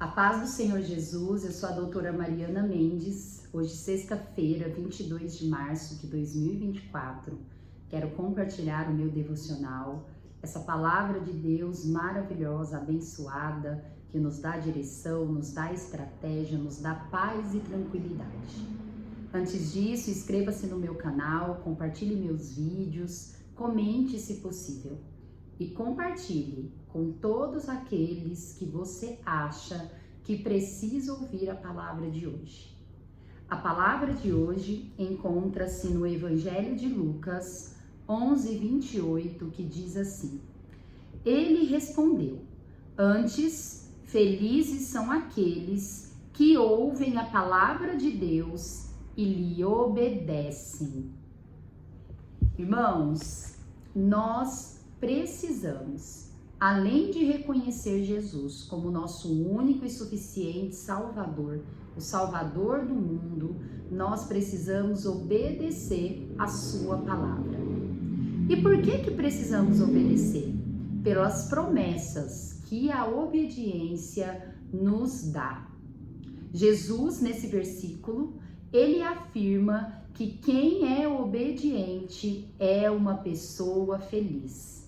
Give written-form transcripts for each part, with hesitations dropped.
A paz do Senhor Jesus, eu sou a doutora Mariana Mendes, hoje sexta-feira, 22 de março de 2024, quero compartilhar o meu devocional, essa palavra de Deus maravilhosa, abençoada, que nos dá direção, nos dá estratégia, nos dá paz e tranquilidade. Antes disso, inscreva-se no meu canal, compartilhe meus vídeos, comente se possível e compartilhe com todos aqueles que você acha que precisa ouvir a palavra de hoje. A palavra de hoje encontra-se no Evangelho de Lucas 11:28, que diz assim: Ele respondeu: Antes, felizes são aqueles que ouvem a palavra de Deus e lhe obedecem. Irmãos, nós precisamos, além de reconhecer Jesus como nosso único e suficiente Salvador, o Salvador do mundo, nós precisamos obedecer a sua palavra. E por que precisamos obedecer? Pelas promessas que a obediência nos dá. Jesus, nesse versículo, ele afirma que quem é obediente é uma pessoa feliz.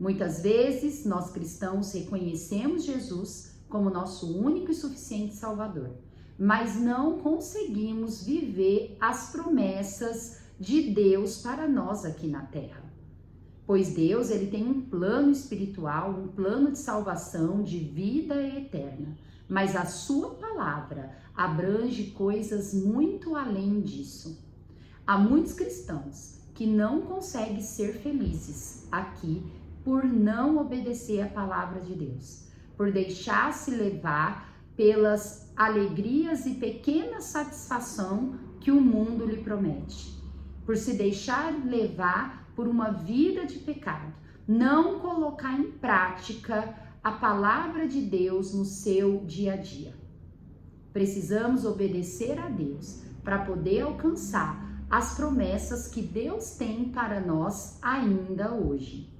Muitas vezes, nós cristãos reconhecemos Jesus como nosso único e suficiente Salvador, mas não conseguimos viver as promessas de Deus para nós aqui na Terra. Pois Deus, ele tem um plano espiritual, um plano de salvação, de vida eterna. Mas a sua palavra abrange coisas muito além disso. Há muitos cristãos que não conseguem ser felizes aqui por não obedecer a palavra de Deus, por deixar-se levar pelas alegrias e pequena satisfação que o mundo lhe promete, por se deixar levar por uma vida de pecado, não colocar em prática a palavra de Deus no seu dia a dia. Precisamos obedecer a Deus para poder alcançar as promessas que Deus tem para nós ainda hoje.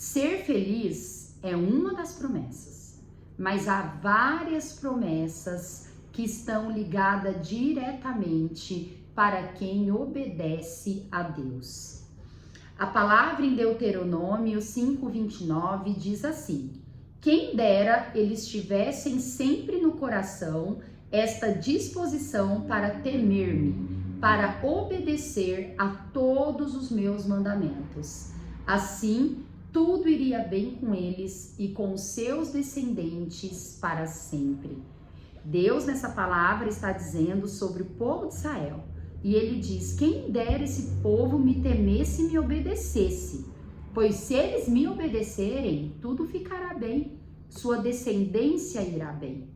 Ser feliz é uma das promessas, mas há várias promessas que estão ligadas diretamente para quem obedece a Deus. A palavra em Deuteronômio 5:29 diz assim: Quem dera eles tivessem sempre no coração esta disposição para temer-me, para obedecer a todos os meus mandamentos. Assim, tudo iria bem com eles e com seus descendentes para sempre. Deus, nessa palavra, está dizendo sobre o povo de Israel. E ele diz: quem dera esse povo me temesse e me obedecesse, pois se eles me obedecerem, tudo ficará bem, sua descendência irá bem.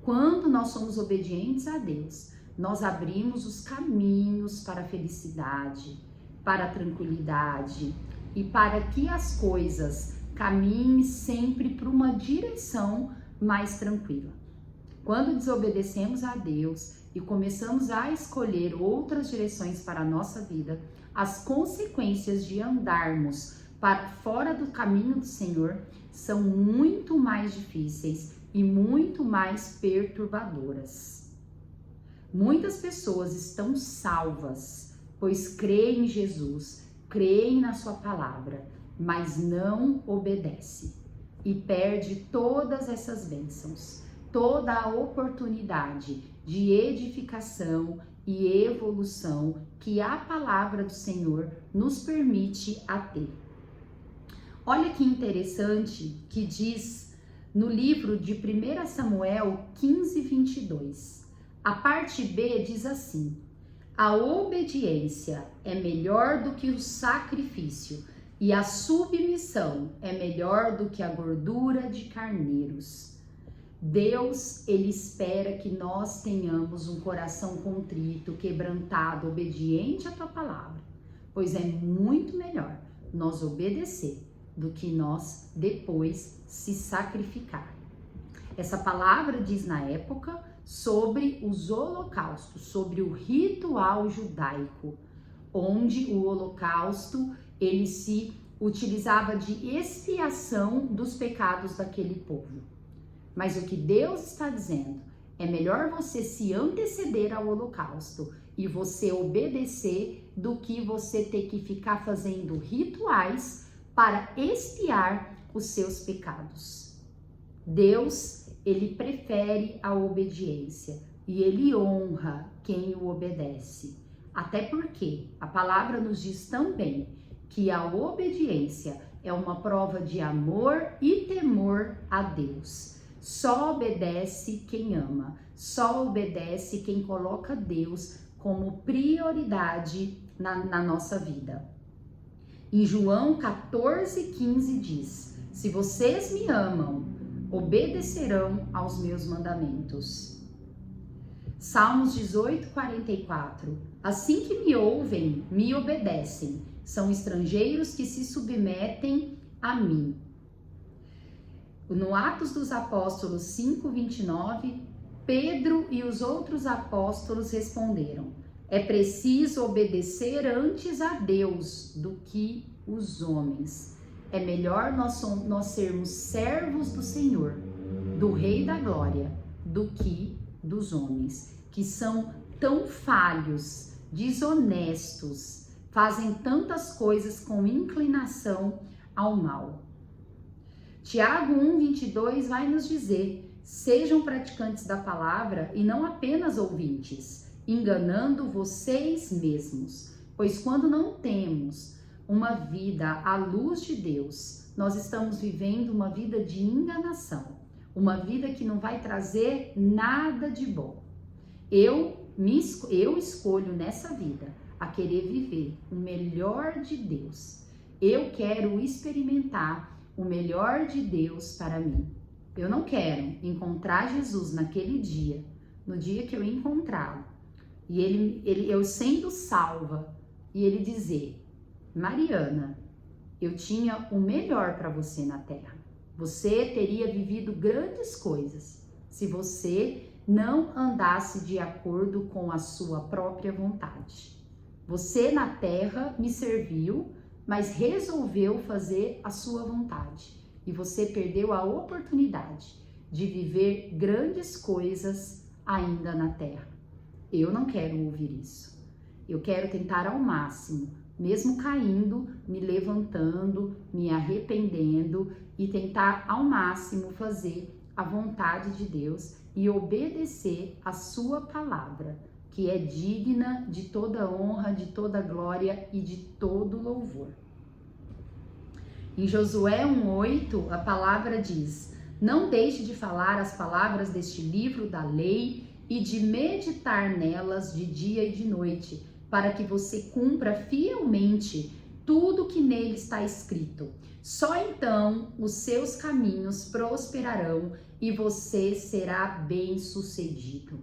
Quando nós somos obedientes a Deus, nós abrimos os caminhos para a felicidade, para a tranquilidade e para que as coisas caminhem sempre para uma direção mais tranquila. Quando desobedecemos a Deus e começamos a escolher outras direções para a nossa vida, as consequências de andarmos para fora do caminho do Senhor são muito mais difíceis e muito mais perturbadoras. Muitas pessoas estão salvas, pois creem em Jesus, creem na sua palavra, mas não obedecem e perde todas essas bênçãos, toda a oportunidade de edificação e evolução que a palavra do Senhor nos permite a ter. Olha que interessante que diz no livro de 1 Samuel 15:22. A parte B diz assim: a obediência é melhor do que o sacrifício e a submissão é melhor do que a gordura de carneiros. Deus, ele espera que nós tenhamos um coração contrito, quebrantado, obediente à tua palavra, pois é muito melhor nós obedecer do que nós depois se sacrificar. Essa palavra diz na época sobre os holocaustos, sobre o ritual judaico, onde o holocausto ele se utilizava de expiação dos pecados daquele povo. Mas o que Deus está dizendo é melhor você se anteceder ao holocausto e você obedecer do que você ter que ficar fazendo rituais para expiar os seus pecados. Deus, ele prefere a obediência e ele honra quem o obedece. Até porque a palavra nos diz também que a obediência é uma prova de amor e temor a Deus. Só obedece quem ama, só obedece quem coloca Deus como prioridade na nossa vida. Em João 14,15 diz: se vocês me amam, obedecerão aos meus mandamentos. Salmos 18:44. Assim que me ouvem, me obedecem. São estrangeiros que se submetem a mim. No Atos dos Apóstolos 5:29, Pedro e os outros apóstolos responderam: é preciso obedecer antes a Deus do que os homens. É melhor nós sermos servos do Senhor, do Rei da Glória, do que dos homens, que são tão falhos, desonestos, fazem tantas coisas com inclinação ao mal. Tiago 1:22 vai nos dizer: sejam praticantes da palavra e não apenas ouvintes, enganando vocês mesmos. Pois quando não temos uma vida à luz de Deus, nós estamos vivendo uma vida de enganação, uma vida que não vai trazer nada de bom. Eu escolho nessa vida a querer viver o melhor de Deus. Eu quero experimentar o melhor de Deus para mim. Eu não quero encontrar Jesus naquele dia, no dia que eu encontrá-lo, e eu sendo salva, e ele dizer: Mariana, eu tinha o melhor para você na terra. Você teria vivido grandes coisas se você não andasse de acordo com a sua própria vontade. Você na terra me serviu, mas resolveu fazer a sua vontade. E você perdeu a oportunidade de viver grandes coisas ainda na terra. Eu não quero ouvir isso. Eu quero tentar ao máximo, mesmo caindo, me levantando, me arrependendo e tentar ao máximo fazer a vontade de Deus e obedecer a sua palavra, que é digna de toda honra, de toda glória e de todo louvor. Em Josué 1:8, a palavra diz: não deixe de falar as palavras deste livro da lei e de meditar nelas de dia e de noite, para que você cumpra fielmente tudo que nele está escrito. Só então os seus caminhos prosperarão e você será bem-sucedido.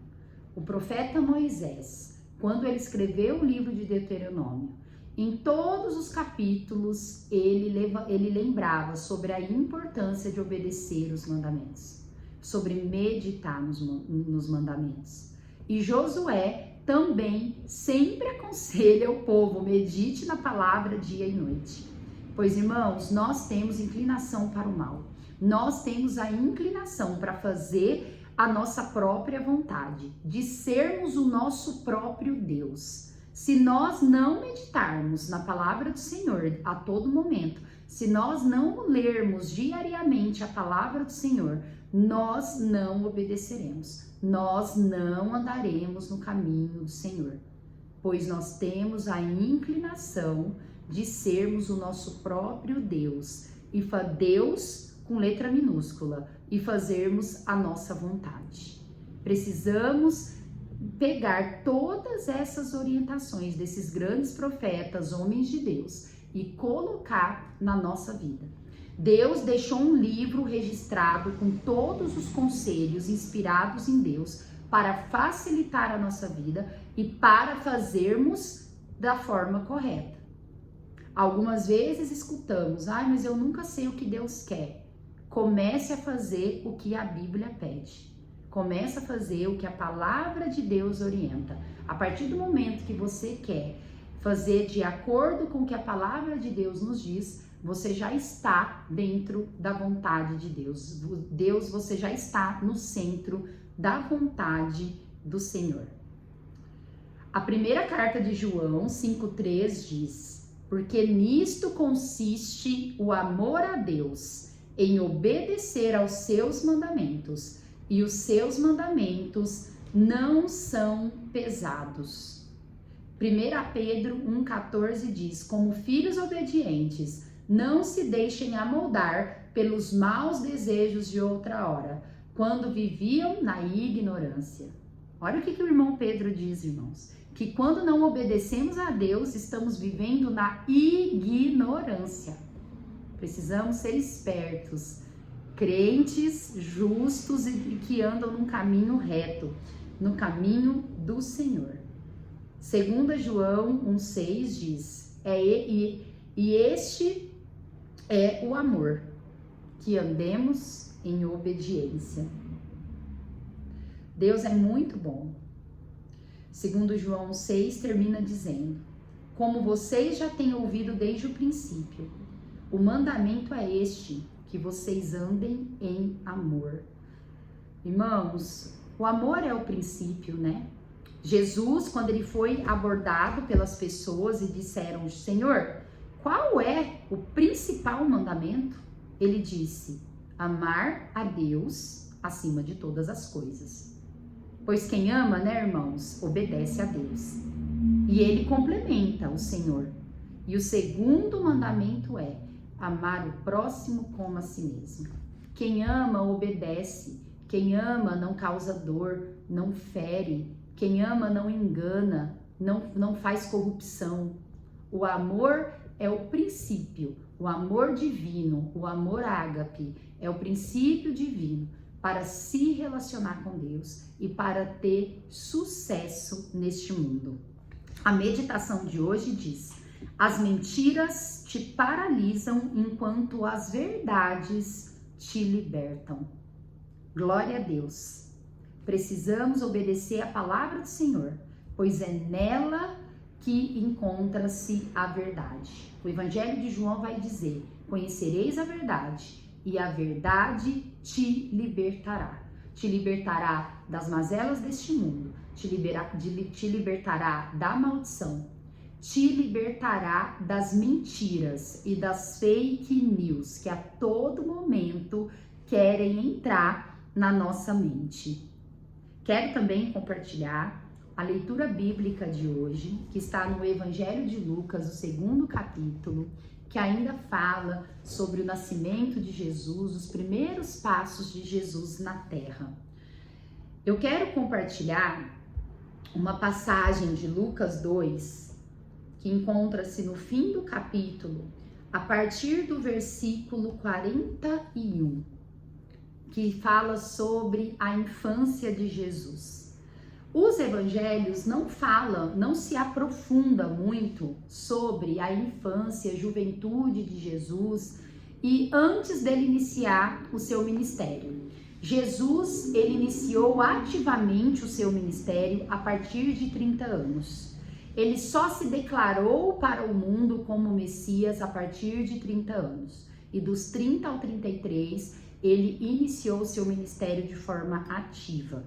O profeta Moisés, quando ele escreveu o livro de Deuteronômio, em todos os capítulos ele lembrava sobre a importância de obedecer os mandamentos, sobre meditar nos mandamentos. E Josué também sempre aconselha o povo: medite na palavra dia e noite. Pois, irmãos, nós temos inclinação para o mal. Nós temos a inclinação para fazer a nossa própria vontade, de sermos o nosso próprio Deus. Se nós não meditarmos na palavra do Senhor a todo momento, se nós não lermos diariamente a palavra do Senhor, nós não obedeceremos, nós não andaremos no caminho do Senhor, pois nós temos a inclinação de sermos o nosso próprio Deus, e Deus com letra minúscula, e fazermos a nossa vontade. Precisamos pegar todas essas orientações desses grandes profetas, homens de Deus, e colocar na nossa vida. Deus deixou um livro registrado com todos os conselhos inspirados em Deus para facilitar a nossa vida e para fazermos da forma correta. Algumas vezes escutamos: mas eu nunca sei o que Deus quer. Comece a fazer o que a Bíblia pede. Comece a fazer o que a palavra de Deus orienta. A partir do momento que você quer fazer de acordo com o que a palavra de Deus nos diz, você já está dentro da vontade de Deus. Deus, você já está no centro da vontade do Senhor. A primeira carta de João 5,3 diz: porque nisto consiste o amor a Deus, em obedecer aos seus mandamentos, e os seus mandamentos não são pesados. 1 Pedro 1,14 diz: como filhos obedientes, não se deixem amoldar pelos maus desejos de outra hora, quando viviam na ignorância. Olha o que o irmão Pedro diz, irmãos, que quando não obedecemos a Deus, estamos vivendo na ignorância. Precisamos ser espertos, crentes justos e que andam num caminho reto, no caminho do Senhor. 2 João 1,6 diz: e este é o amor, que andemos em obediência. Deus é muito bom. 2 João 6 termina dizendo: como vocês já têm ouvido desde o princípio, o mandamento é este, que vocês andem em amor. Irmãos, o amor é o princípio, né? Jesus, quando ele foi abordado pelas pessoas e disseram: Senhor, qual é o principal mandamento? Ele disse: amar a Deus acima de todas as coisas. Pois quem ama, né, irmãos, obedece a Deus. E ele complementa o Senhor. E o segundo mandamento é amar o próximo como a si mesmo. Quem ama, obedece. Quem ama não causa dor, não fere. Quem ama não engana, não faz corrupção. O amor é o princípio, o amor divino, o amor ágape, é o princípio divino para se relacionar com Deus e para ter sucesso neste mundo. A meditação de hoje diz: as mentiras te paralisam enquanto as verdades te libertam. Glória a Deus. Precisamos obedecer a palavra do Senhor, pois é nela que encontra-se a verdade. O Evangelho de João vai dizer: conhecereis a verdade, e a verdade te libertará. Te libertará das mazelas deste mundo, te libertará da maldição, te libertará das mentiras e das fake news que a todo momento querem entrar na nossa mente. Quero também compartilhar a leitura bíblica de hoje, que está no Evangelho de Lucas, o 2º capítulo, que ainda fala sobre o nascimento de Jesus, os primeiros passos de Jesus na terra. Eu quero compartilhar uma passagem de Lucas 2, que encontra-se no fim do capítulo, a partir do versículo 41, que fala sobre a infância de Jesus. Os evangelhos não se aprofunda muito sobre a infância, a juventude de Jesus e antes dele iniciar o seu ministério. Jesus, ele iniciou ativamente o seu ministério a partir de 30 anos. Ele só se declarou para o mundo como Messias a partir de 30 anos. E dos 30 ao 33, ele iniciou o seu ministério de forma ativa.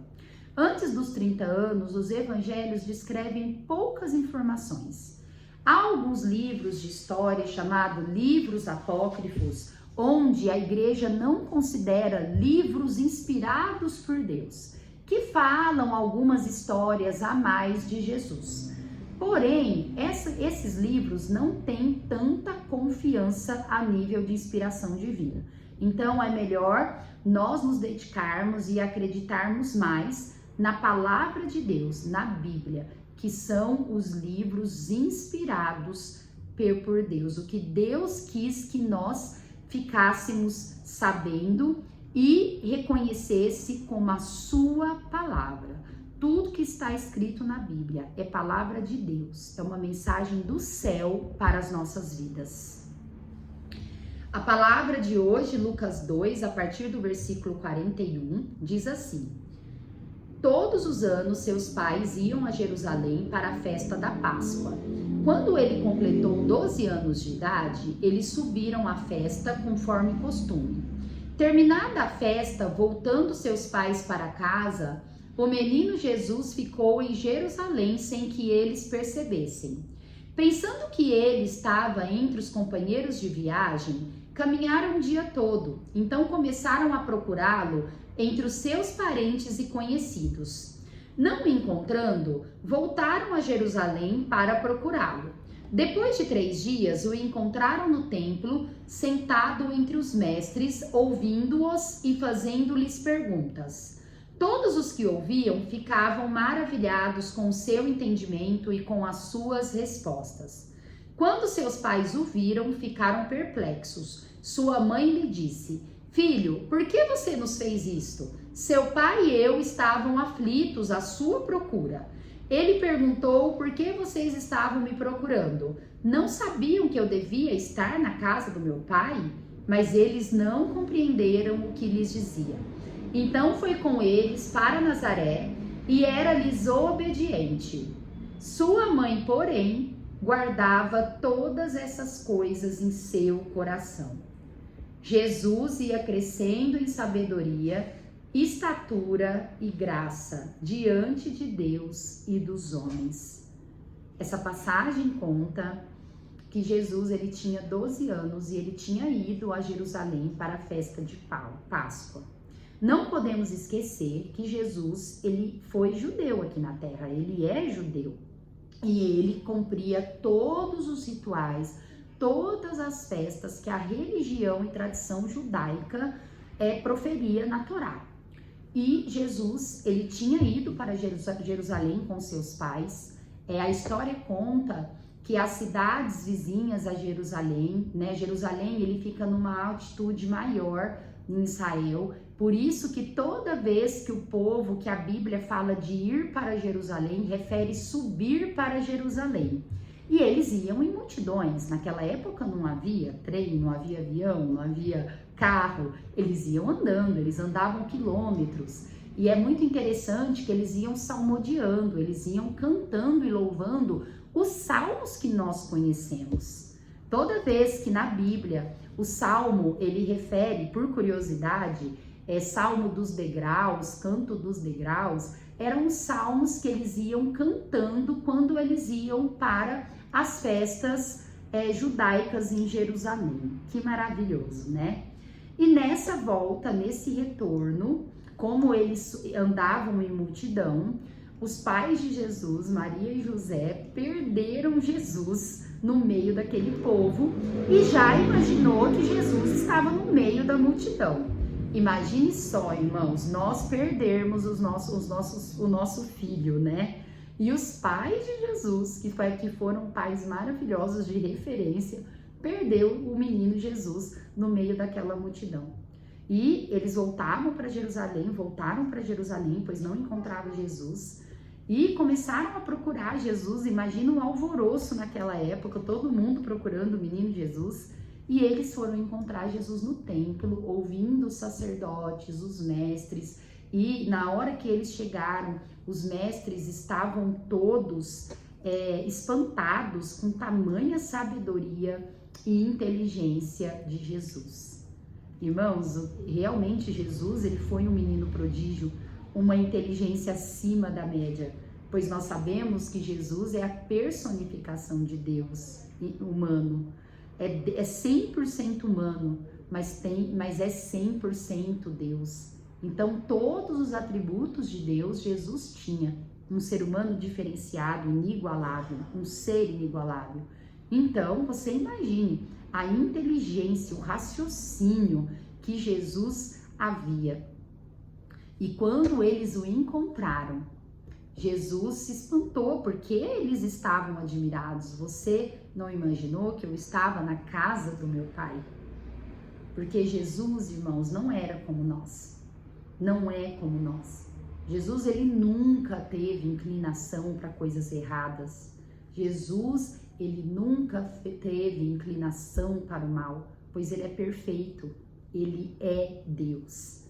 Antes dos 30 anos, os evangelhos descrevem poucas informações. Há alguns livros de história chamados livros apócrifos, onde a igreja não considera livros inspirados por Deus, que falam algumas histórias a mais de Jesus. Porém, esses livros não têm tanta confiança a nível de inspiração divina. Então, é melhor nós nos dedicarmos e acreditarmos mais na palavra de Deus, na Bíblia, que são os livros inspirados por Deus, o que Deus quis que nós ficássemos sabendo e reconhecesse como a sua palavra. Tudo que está escrito na Bíblia é palavra de Deus, é uma mensagem do céu para as nossas vidas. A palavra de hoje, Lucas 2, a partir do versículo 41, diz assim: Todos os anos, seus pais iam a Jerusalém para a festa da Páscoa. Quando ele completou 12 anos de idade, eles subiram à festa conforme costume. Terminada a festa, voltando seus pais para casa, o menino Jesus ficou em Jerusalém sem que eles percebessem. Pensando que ele estava entre os companheiros de viagem, caminharam o dia todo, então começaram a procurá-lo entre os seus parentes e conhecidos. Não o encontrando, voltaram a Jerusalém para procurá-lo. Depois de 3 dias, o encontraram no templo, sentado entre os mestres, ouvindo-os e fazendo-lhes perguntas. Todos os que ouviam ficavam maravilhados com o seu entendimento e com as suas respostas. Quando seus pais o viram, ficaram perplexos. Sua mãe lhe disse: Filho, por que você nos fez isto? Seu pai e eu estavam aflitos à sua procura. Ele perguntou por que vocês estavam me procurando. Não sabiam que eu devia estar na casa do meu pai? Mas eles não compreenderam o que lhes dizia. Então foi com eles para Nazaré e era-lhes obediente. Sua mãe, porém, guardava todas essas coisas em seu coração. Jesus ia crescendo em sabedoria, estatura e graça diante de Deus e dos homens. Essa passagem conta que Jesus ele tinha 12 anos e ele tinha ido a Jerusalém para a festa de Páscoa. Não podemos esquecer que Jesus ele foi judeu aqui na terra, ele é judeu e ele cumpria todos os rituais, todas as festas que a religião e tradição judaica proferia na Torá. E Jesus, ele tinha ido para Jerusalém com seus pais. A história conta que as cidades vizinhas a Jerusalém, né? Jerusalém, ele fica numa altitude maior em Israel. Por isso que toda vez que o povo, que a Bíblia fala de ir para Jerusalém, refere subir para Jerusalém. E eles iam em multidões. Naquela época não havia trem, não havia avião, não havia carro. Eles iam andando, eles andavam quilômetros. E é muito interessante que eles iam salmodiando, eles iam cantando e louvando os salmos que nós conhecemos. Toda vez que na Bíblia o salmo, ele refere, por curiosidade, Salmo dos Degraus, Canto dos Degraus, eram os salmos que eles iam cantando quando eles iam para as festas judaicas em Jerusalém. Que maravilhoso, né? E nessa volta, nesse retorno, como eles andavam em multidão, os pais de Jesus, Maria e José, perderam Jesus no meio daquele povo e já imaginou que Jesus estava no meio da multidão. Imagine só, irmãos, nós perdermos o nosso filho, né? E os pais de Jesus, que foram pais maravilhosos de referência, perdeu o menino Jesus no meio daquela multidão. E eles voltaram para Jerusalém, pois não encontravam Jesus. E começaram a procurar Jesus. Imagina um alvoroço naquela época, todo mundo procurando o menino Jesus. E eles foram encontrar Jesus no templo, ouvindo os sacerdotes, os mestres. E na hora que eles chegaram, os mestres estavam todos espantados com tamanha sabedoria e inteligência de Jesus. Irmãos, realmente Jesus ele foi um menino prodígio, uma inteligência acima da média, pois nós sabemos que Jesus é a personificação de Deus humano. É 100% humano, mas é 100% Deus. Então, todos os atributos de Deus, Jesus tinha. Um ser humano diferenciado, inigualável, um ser inigualável. Então, você imagine a inteligência, o raciocínio que Jesus havia. E quando eles o encontraram, Jesus se espantou porque eles estavam admirados. Você não imaginou que eu estava na casa do meu pai? Porque Jesus, irmãos, não era como nós. Não é como nós. Jesus, ele nunca teve inclinação para coisas erradas. Jesus, ele nunca teve inclinação para o mal, pois ele é perfeito. Ele é Deus.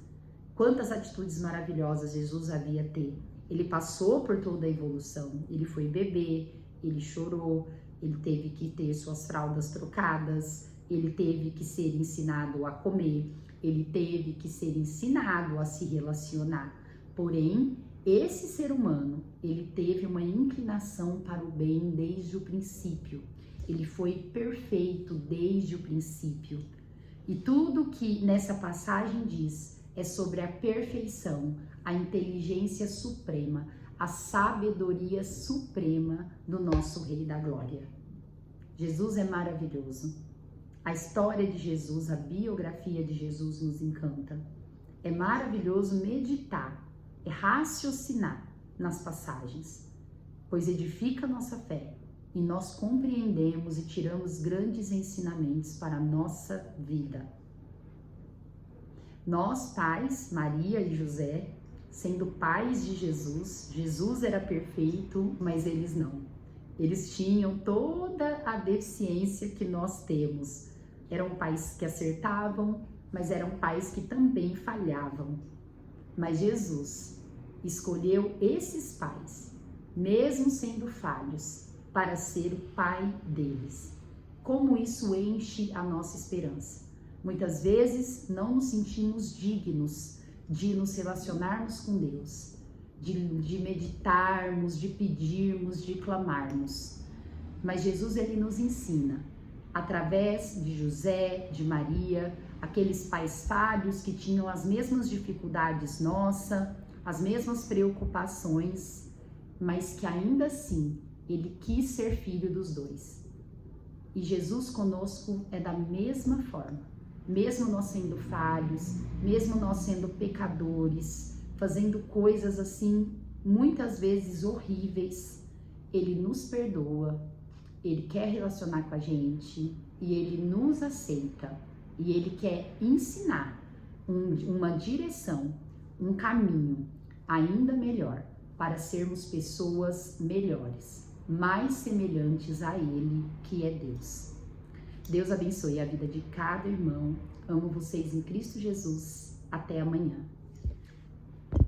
Quantas atitudes maravilhosas Jesus havia ter. Ele passou por toda a evolução. Ele foi bebê, ele chorou, ele teve que ter suas fraldas trocadas, ele teve que ser ensinado a comer, ele teve que ser ensinado a se relacionar. Porém, esse ser humano, ele teve uma inclinação para o bem desde o princípio. Ele foi perfeito desde o princípio. E tudo que nessa passagem diz é sobre a perfeição, a inteligência suprema, a sabedoria suprema do nosso Rei da Glória. Jesus é maravilhoso. A história de Jesus, a biografia de Jesus nos encanta. É maravilhoso meditar, é raciocinar nas passagens, pois edifica a nossa fé e nós compreendemos e tiramos grandes ensinamentos para a nossa vida. Nós, pais, Maria e José, sendo pais de Jesus, Jesus era perfeito, mas eles não. Eles tinham toda a deficiência que nós temos. Eram pais que acertavam, mas eram pais que também falhavam. Mas Jesus escolheu esses pais, mesmo sendo falhos, para ser o pai deles. Como isso enche a nossa esperança. Muitas vezes não nos sentimos dignos de nos relacionarmos com Deus, de meditarmos, de pedirmos, de clamarmos. Mas Jesus, ele nos ensina, através de José, de Maria, aqueles pais falhos que tinham as mesmas dificuldades nossa, as mesmas preocupações, mas que ainda assim ele quis ser filho dos dois. E Jesus conosco é da mesma forma. Mesmo nós sendo falhos, mesmo nós sendo pecadores, fazendo coisas assim, muitas vezes horríveis, ele nos perdoa, ele quer relacionar com a gente e ele nos aceita. E ele quer ensinar uma direção, um caminho ainda melhor para sermos pessoas melhores, mais semelhantes a ele, que é Deus. Deus abençoe a vida de cada irmão. Amo vocês em Cristo Jesus. Até amanhã.